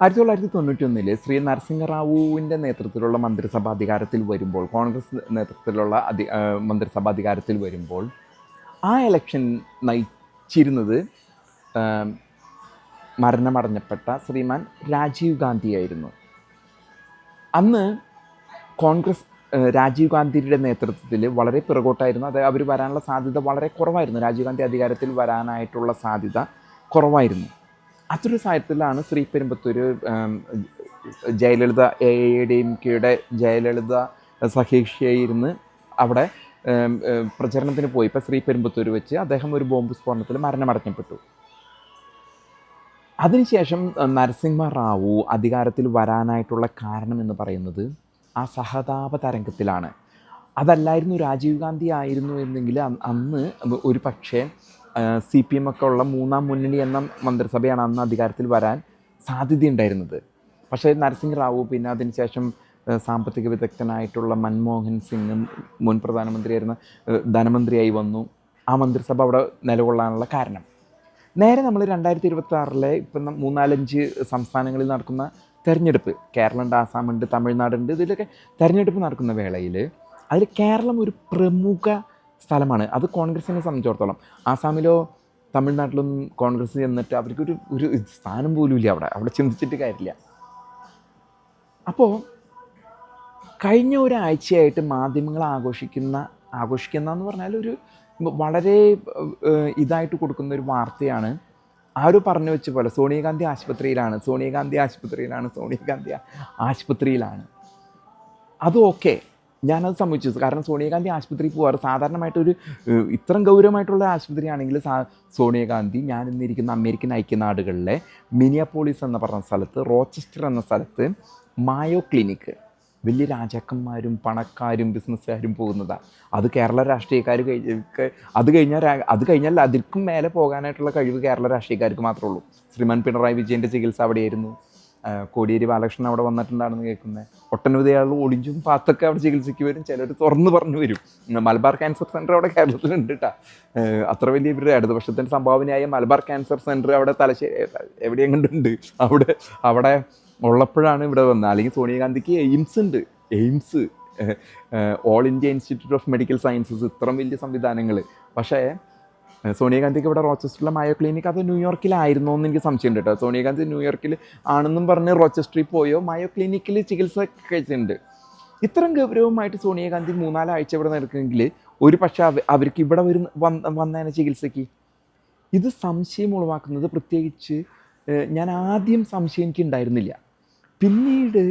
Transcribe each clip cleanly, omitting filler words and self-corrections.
1991 ശ്രീ നരസിംഹറാവുവിൻ്റെ നേതൃത്വത്തിലുള്ള മന്ത്രിസഭാധികാരത്തിൽ വരുമ്പോൾ, കോൺഗ്രസ് നേതൃത്വത്തിലുള്ള മന്ത്രിസഭാധികാരത്തിൽ വരുമ്പോൾ ആ ഇലക്ഷൻ നയിച്ചിരുന്നത് മരണമടഞ്ഞപ്പെട്ട ശ്രീമാൻ രാജീവ് ഗാന്ധിയായിരുന്നു. അന്ന് കോൺഗ്രസ് രാജീവ് ഗാന്ധിയുടെ നേതൃത്വത്തിൽ വളരെ പിറകോട്ടായിരുന്നു. അത് അവർ വരാനുള്ള സാധ്യത വളരെ കുറവായിരുന്നു. രാജീവ് ഗാന്ധി അധികാരത്തിൽ വരാനായിട്ടുള്ള സാധ്യത കുറവായിരുന്നു. അതൊരു സാഹചര്യത്തിലാണ് ശ്രീ പെരുമ്പത്തൂർ ജയലളിത AIADMKയുടെ ജയലളിത സഖ്യകക്ഷിയായിരുന്ന് അവിടെ പ്രചരണത്തിന് പോയപ്പോൾ ശ്രീ പെരുമ്പത്തൂർ വെച്ച് അദ്ദേഹം ഒരു ബോംബ് സ്ഫോടനത്തിൽ മരണമടഞ്ഞപ്പെട്ടു. അതിനുശേഷം നരസിംഹറാവു അധികാരത്തിൽ വരാനായിട്ടുള്ള കാരണം എന്ന് പറയുന്നത് ആ സഹതാപ തരംഗത്തിലാണ്. അതല്ലായിരുന്നു രാജീവ് ഗാന്ധി ആയിരുന്നു എന്നെങ്കിൽ അന്ന് ഒരു പക്ഷേ CPM ഒക്കെ ഉള്ള മൂന്നാം മുന്നണി എന്ന മന്ത്രിസഭയാണ് അന്ന് അധികാരത്തിൽ വരാൻ സാധ്യതയുണ്ടായിരുന്നത്. പക്ഷേ നരസിംഹറാവു, പിന്നെ അതിനുശേഷം സാമ്പത്തിക വിദഗ്ധനായിട്ടുള്ള മൻമോഹൻ സിംഗും മുൻ പ്രധാനമന്ത്രിയായിരുന്ന ധനമന്ത്രിയായി വന്നു. ആ മന്ത്രിസഭ അവിടെ നിലകൊള്ളാനുള്ള കാരണം നേരെ നമ്മൾ 2026 ഇപ്പം 3-4 സംസ്ഥാനങ്ങളിൽ നടക്കുന്ന തെരഞ്ഞെടുപ്പ്, കേരളമുണ്ട്, ആസാമുണ്ട്, തമിഴ്നാടുണ്ട്, ഇതിലൊക്കെ തെരഞ്ഞെടുപ്പ് നടക്കുന്ന വേളയിൽ അതിൽ കേരളം ഒരു പ്രമുഖ സ്ഥലമാണ്. അത് കോൺഗ്രസിനെ സംബന്ധിച്ചിടത്തോളം. ആസാമിലോ തമിഴ്നാട്ടിലൊന്നും കോൺഗ്രസ് ചെന്നിട്ട് അവർക്കൊരു സ്ഥാനം പോലും ഇല്ല. അവിടെ ചിന്തിച്ചിട്ട് കാര്യമില്ല. അപ്പോൾ കഴിഞ്ഞ ഒരാഴ്ചയായിട്ട് മാധ്യമങ്ങൾ ആഘോഷിക്കുന്ന പറഞ്ഞാൽ ഒരു വളരെ ഇതായിട്ട് കൊടുക്കുന്ന ഒരു വാർത്തയാണ്. ആരും പറഞ്ഞു വെച്ച പോലെ സോണിയാഗാന്ധി ആശുപത്രിയിലാണ്. അത് ഓക്കെ, ഞാനത് സമ്മതിച്ചു. കാരണം സോണിയാഗാന്ധി ആശുപത്രിയിൽ പോകാറ് സാധാരണമായിട്ടൊരു ഇത്രയും ഗൗരവമായിട്ടുള്ള ആശുപത്രിയാണെങ്കിൽ സോണിയാഗാന്ധി ഞാൻ ഇന്നിരിക്കുന്ന അമേരിക്കൻ ഐക്യനാടുകളിലെ മിനിയാപോളിസ് എന്ന് പറഞ്ഞ സ്ഥലത്ത്, റോച്ചസ്റ്റർ എന്ന സ്ഥലത്ത് മായോ ക്ലിനിക്ക്, വലിയ രാജാക്കന്മാരും പണക്കാരും ബിസിനസ്സുകാരും പോകുന്നതാണ്. അത് കേരള രാഷ്ട്രീയക്കാർ അത് കഴിഞ്ഞാൽ അതിൽക്കും മേലെ പോകാനായിട്ടുള്ള കഴിവ് കേരള രാഷ്ട്രീയക്കാർക്ക് മാത്രമേ ഉള്ളൂ. ശ്രീമാൻ പിണറായി വിജയൻ്റെ ചികിത്സ അവിടെയായിരുന്നു. കോടിയേരി ബാലകൃഷ്ണൻ അവിടെ വന്നിട്ടുണ്ടാണെന്ന് കേൾക്കുന്നത്. ഒട്ടനവധി ആളുകൾ ഒളിഞ്ചും പാത്തൊക്കെ അവിടെ ചികിത്സയ്ക്ക് വരും. ചിലർ തുറന്ന് പറഞ്ഞു വരും. മലബാർ ക്യാൻസർ സെൻറ്റർ അവിടെ കേരളത്തിലുണ്ട് കേട്ടോ. അത്ര വലിയ ഇവരുടെ ഇടതുപക്ഷത്തിൻ്റെ സംഭാവനയായ മലബാർ ക്യാൻസർ സെൻറ്റർ അവിടെ തലശ്ശേരി എവിടെയും കണ്ടുണ്ട്. അവിടെ ഉള്ളപ്പോഴാണ് ഇവിടെ വന്നത്. അല്ലെങ്കിൽ സോണിയാഗാന്ധിക്ക് AIIMS all India institute of medical sciences, ഇത്രയും വലിയ സംവിധാനങ്ങൾ. പക്ഷേ സോണിയാഗാന്ധിക്ക് ഇവിടെ റോച്ചസ്റ്ററിലെ മായോ ക്ലിനിക് അത് ന്യൂയോർക്കിലായിരുന്നോ എന്ന് എനിക്ക് സംശയമുണ്ട് കേട്ടോ. സോണിയാഗാന്ധി ന്യൂയോർക്കിൽ ആണെന്നും പറഞ്ഞ് റോച്ചസ്റ്ററിൽ പോയോ മായോ ക്ലിനിക്കിൽ ചികിത്സ കഴിച്ചിട്ടുണ്ട്. ഇത്രയും ഗൗരവമായിട്ട് സോണിയാഗാന്ധി 3-4 ആഴ്ച ഇവിടെ നിൽക്കുമെങ്കിൽ ഒരു പക്ഷേ അവർക്ക് ഇവിടെ വന്നതിന് ചികിത്സയ്ക്ക്. ഇത് സംശയം ഉളവാക്കുന്നത്, പ്രത്യേകിച്ച് ഞാൻ ആദ്യം സംശയം എനിക്ക് ഉണ്ടായിരുന്നില്ല, പിന്നീട്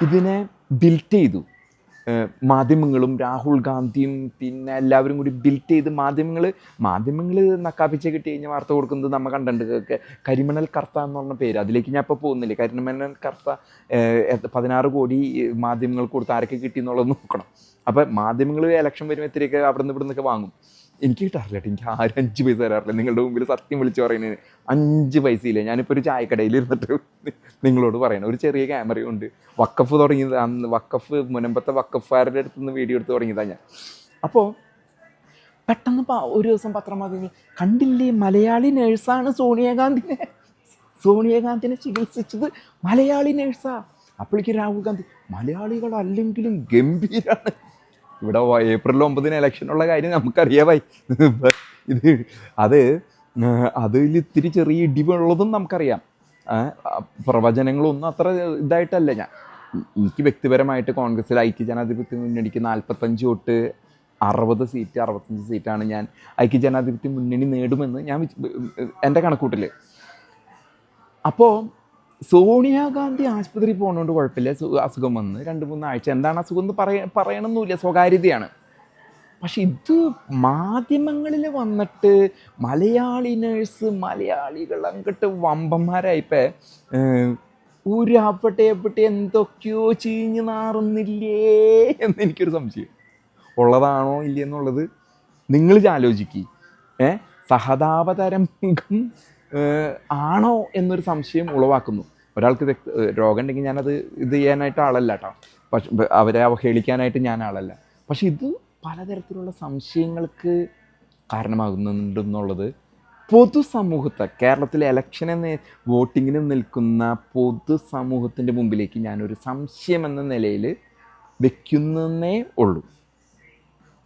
ഇതിനെ ബിൽറ്റ് ചെയ്തു മാധ്യമങ്ങളും രാഹുൽ ഗാന്ധിയും പിന്നെ എല്ലാവരും കൂടി ബിൽറ്റ് ചെയ്ത് മാധ്യമങ്ങൾ നക്കാപ്പിച്ച കിട്ടി കഴിഞ്ഞാൽ വാർത്ത കൊടുക്കുന്നത് നമ്മൾ കണ്ടിട്ടുണ്ട്. കരിമണൽ കർത്ത എന്ന് പറഞ്ഞ പേര്, അതിലേക്ക് ഞാൻ ഇപ്പോൾ പോകുന്നില്ല. കരിമണൽ കർത്ത 16 കോടി മാധ്യമങ്ങൾക്ക് കൊടുത്ത് ആരൊക്കെ കിട്ടി എന്നുള്ളത് നോക്കണം. അപ്പോൾ മാധ്യമങ്ങൾ ഇലക്ഷൻ വരുമ്പോൾ എത്രയൊക്കെ അവിടെ നിന്ന് ഇവിടെ നിന്നൊക്കെ വാങ്ങും. എനിക്ക് കിട്ടാറില്ല കേട്ടോ. എനിക്ക് ആരും 5 പൈസ തരാറില്ല. നിങ്ങളുടെ മുമ്പിൽ സത്യം വിളിച്ച് പറയുന്നത് 5 പൈസയില്ല. ഞാനിപ്പോൾ ഒരു ചായക്കടയിൽ ഇരുന്നിട്ട് നിങ്ങളോട് പറയണം. ഒരു ചെറിയ ക്യാമറയുണ്ട്. വക്കഫ് തുടങ്ങിയത് അന്ന്, മുനമ്പത്തെ വക്കഫുകാരുടെ അടുത്ത് നിന്ന് വീഡിയോ എടുത്ത് തുടങ്ങിയതാണ് ഞാൻ. അപ്പോൾ പെട്ടെന്ന് ഒരു ദിവസം പത്രമാധ്യമങ്ങൾ കണ്ടില്ലേ, മലയാളി നേഴ്സാണ് സോണിയാഗാന്ധിനെ ചികിത്സിച്ചത്, മലയാളി നേഴ്സാണ്. അപ്പോഴേക്ക് രാഹുൽ ഗാന്ധി, മലയാളികളല്ലെങ്കിലും ഗംഭീരാണ്. ഇവിടെ April 9 ഇലക്ഷനുള്ള കാര്യം നമുക്കറിയാമായി. അതിൽ ഇത്തിരി ചെറിയ ഇടിവുള്ളതും നമുക്കറിയാം. പ്രവചനങ്ങളൊന്നും അത്ര ഇതായിട്ടല്ല. എനിക്ക് വ്യക്തിപരമായിട്ട് കോൺഗ്രസ്സിൽ ഐക്യജനാധിപത്യ മുന്നണിക്ക് 45 തൊട്ട് 65 സീറ്റാണ് ഞാൻ ഐക്യജനാധിപത്യ മുന്നണി നേടുമെന്ന് ഞാൻ എൻ്റെ കണക്കൂട്ടിൽ. അപ്പോൾ സോണിയാഗാന്ധി ആശുപത്രിയിൽ പോകുന്നതുകൊണ്ട് കുഴപ്പമില്ല. അസുഖം വന്ന് 2-3 ആഴ്ച, എന്താണ് അസുഖം എന്ന് പറയണമെന്നില്ല, സ്വകാര്യതയാണ്. പക്ഷെ ഇത് മാധ്യമങ്ങളിൽ വന്നിട്ട് മലയാളി നേഴ്സ്, മലയാളികൾ അങ്ങോട്ട് വമ്പന്മാരായിപ്പോൾ ഒരു അപ്പട്ടെ എന്തൊക്കെയോ ചീഞ്ഞ് നാറുന്നില്ലേ എന്ന് എനിക്കൊരു സംശയം. ഉള്ളതാണോ ഇല്ലയെന്നുള്ളത് നിങ്ങൾ ആലോചിക്കുക. സഹതാപതരം ആണോ എന്നൊരു സംശയം ഉളവാക്കുന്നു. ഒരാൾക്ക് രോഗം ഉണ്ടെങ്കിൽ ഞാനത് ഇത് ചെയ്യാനായിട്ട് ആളല്ല കേട്ടോ. പക്ഷെ അവരെ അവഹേളിക്കാനായിട്ട് ഞാൻ ആളല്ല. പക്ഷെ ഇത് പലതരത്തിലുള്ള സംശയങ്ങൾക്ക് കാരണമാകുന്നുണ്ടെന്നുള്ളത് പൊതുസമൂഹത്തെ കേരളത്തിലെ ഇലക്ഷന് വോട്ടിങ്ങിന് നിൽക്കുന്ന പൊതുസമൂഹത്തിൻ്റെ മുമ്പിലേക്ക് ഞാനൊരു സംശയം എന്ന നിലയിൽ വെക്കുന്നേ ഉള്ളൂ.